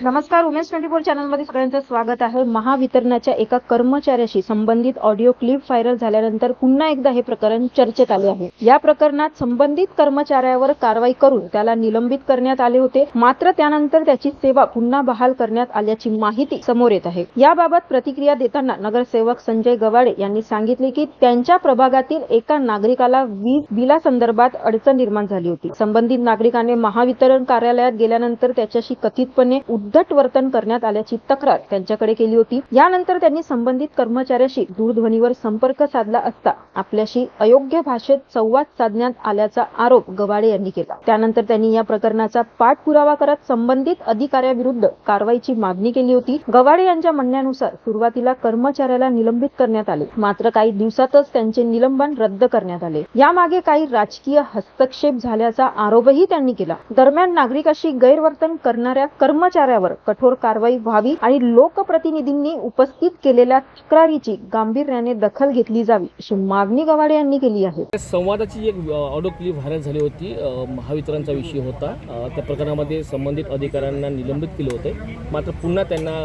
नमस्कार, उमेश 24 चॅनलमध्ये सगळ्यांचं स्वागत आहे. महावितरणाच्या एका कर्मचाऱ्याशी संबंधित ऑडिओ क्लिप व्हायरल झाल्यानंतर पुन्हा एकदा हे प्रकरण चर्चेत आले आहे. या प्रकरणात संबंधित कर्मचाऱ्यावर कारवाई करून त्याला निलंबित करण्यात आले होते. मात्र त्यानंतर त्याची सेवा पुन्हा बहाल करण्यात आल्याची माहिती समोर येत आहे. याबाबत प्रतिक्रिया देताना नगरसेवक संजय गवाडे यांनी सांगितले की त्यांच्या प्रभागातील एका नागरिकाला वीज बिलासंदर्भात अडचण निर्माण झाली होती. संबंधित नागरिकाने महावितरण कार्यालयात गेल्यानंतर त्याच्याशी कथितपणे उद्धट वर्तन करण्यात आल्याची तक्रार त्यांच्याकडे केली होती. यानंतर त्यांनी संबंधित कर्मचाऱ्याशी दूरध्वनीवर संपर्क साधला असता आपल्याशी अयोग्य भाषेत संवाद साधण्यात आल्याचा आरोप गवाडे यांनी केला. त्यानंतर त्यांनी या प्रकरणाचा पाठपुरावा करत संबंधित अधिकाऱ्याविरुद्ध कारवाईची मागणी केली होती. गवाडे यांच्या म्हणण्यानुसार सुरुवातीला कर्मचाऱ्याला निलंबित करण्यात आले, मात्र काही दिवसातच त्यांचे निलंबन रद्द करण्यात आले. यामागे काही राजकीय हस्तक्षेप झाल्याचा आरोपही त्यांनी केला. दरम्यान नागरिकांशी गैरवर्तन करणाऱ्या कर्मचाऱ्यावर कठोर कारवाई व्हावी आणि लोकप्रतिनिधींनी उपस्थित केलेल्या तक्रारीची गांभीर्याने दखल घेतली जावी अशी मागणी गवाडे यांनी केली आहे. संवादाची एक ऑडिओ क्लिप व्हायरल झाली होती. महावितरणचा विषय होता. त्या प्रकरणामध्ये संबंधित अधिकाऱ्यांना निलंबित केले होते, मात्र पुन्हा त्यांना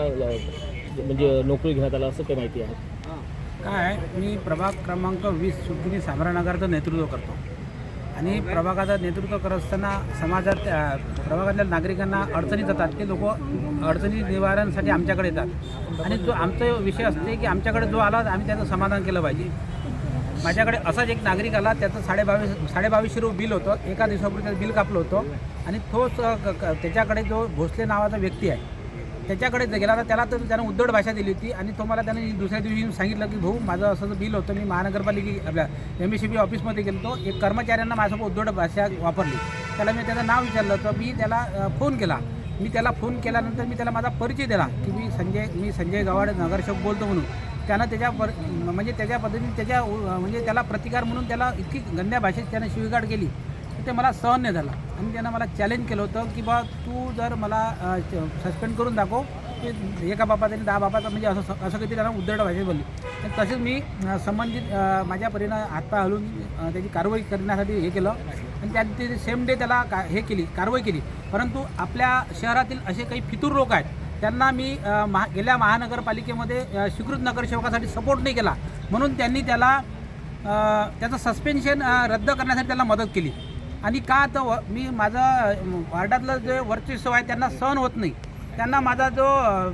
म्हणजे नोकरी घेण्यात आला असं काही माहिती आहे. काय, मी प्रभाग क्रमांक 20 सुरकुनी सामरानगरचं नेतृत्व करतो आणि प्रभागाचं नेतृत्व करत असताना समाजात प्रभागातल्या नागरिकांना अडचणी जातात. ते लोक अडचणी निवारणासाठी आमच्याकडे येतात आणि जो आमचा विषय असते की आमच्याकडे जो आला आम्ही त्याचं समाधान केलं पाहिजे. माझ्याकडे असाच एक नागरिक आला, त्याचं 2250 रुपये बिल होतं. एका दिवसापूर्वी त्याचं बिल कापलं होतं आणि तोच त्याच्याकडे जो भोसले नावाचा व्यक्ती आहे त्याच्याकडे गेला, तर त्याला तर त्यानं उद्धट भाषा दिली होती आणि तो मला त्याने दुसऱ्या दिवशी सांगितलं की भाऊ, माझं असं बिल होतं, मी महानगरपालिका आपल्या MSCB ऑफिसमध्ये गेलो, एक कर्मचाऱ्यांना माझ्यासोबत उद्धट भाषा वापरली. त्याला मी त्याचं नाव विचारलं, तर मी त्याला फोन केला. मी त्याला फोन केल्यानंतर मी त्याला माझा परिचय दिला की मी संजय गवाडे नगरसेवक बोलतो म्हणून. त्यानं त्याच्या त्याच्या पद्धतीने म्हणजे त्याला प्रतिकार म्हणून त्याला इतकी गंद्या भाषेत त्यानं शिवीगाळ केली ते मला सहन नाही झाला आणि त्यानं मला चॅलेंज केलं होतं की बा, तू जर मला सस्पेंड करून दाखव, की एका बापाचा आणि 10 बापाचा, म्हणजे असं काहीतरी त्यांना उद्धट भाषेत बोलली. आणि तसेच मी संबंधित माझ्या परीनं हातपाय हलवून त्याची कारवाई करण्यासाठी हे केलं आणि त्या सेम डे त्याला कारवाई केली. परंतु आपल्या शहरातील असे काही फितूर लोक आहेत, त्यांना मी गेल्या महानगरपालिकेमध्ये स्वीकृत नगरसेवकासाठी सपोर्ट नाही केला, म्हणून त्यांनी त्याचं सस्पेन्शन रद्द करण्यासाठी त्याला मदत केली. आणि का तर मी माझं वार्डातलं जे वर्चस्व आहे त्यांना सहन होत नाही. त्यांना माझा जो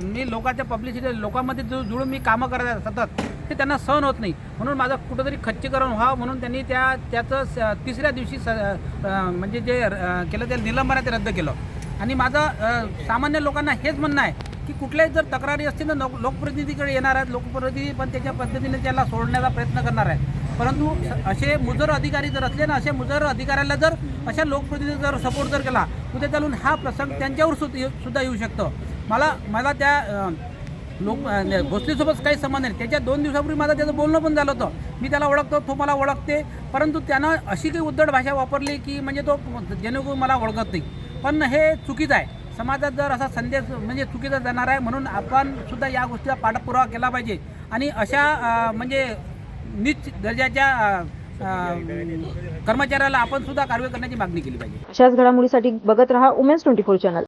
मी लोकांच्या पब्लिसिटी लोकांमध्ये जो जुळून मी कामं करत आहे सतत, ते त्यांना सहन होत नाही. म्हणून माझं कुठंतरी खच्चीकरण व्हावं म्हणून त्यांनी त्याचं तिसऱ्या दिवशी म्हणजे जे केलं ते निलंबन ते रद्द केलं. आणि माझं सामान्य लोकांना हेच म्हणणं आहे की कुठल्याही जर तक्रारी असतील तर लोकप्रतिनिधीकडे येणार आहेत. लोकप्रतिनिधी पण त्याच्या पद्धतीने त्याला सोडण्याचा प्रयत्न करणार आहेत. परंतु असे मुजर अधिकारी जर असले ना, असे मुजर अधिकाऱ्याला जर अशा लोकप्रतिनिधी जर सपोर्ट जर केला, उद्या चालून हा प्रसंग त्यांच्यावर सुद्धा येऊ शकतो. मला त्या भोसलेसोबत काही संबंध नाही. त्याच्या 2 दिवसापूर्वी त्याचं बोलणं पण झालं होतं. मी त्याला ओळखतो, तो मला ओळखते, परंतु त्यानं अशी काही उद्धट भाषा वापरली की म्हणजे तो जेणेकरून मला ओळखत नाही. पण हे चुकीचं आहे. समाजात जर असा संदेश म्हणजे चुकीचा जाणार आहे, म्हणून आपण सुद्धा या गोष्टीचा पाठपुरावा केला पाहिजे आणि अशा म्हणजे नीच दर्जाच्या कर्मचाऱ्याला आपण सुद्धा कारवाई करण्याची मागणी केली पाहिजे. अशाच घडामोडीसाठी बघत रहा उमेश 24 चॅनल.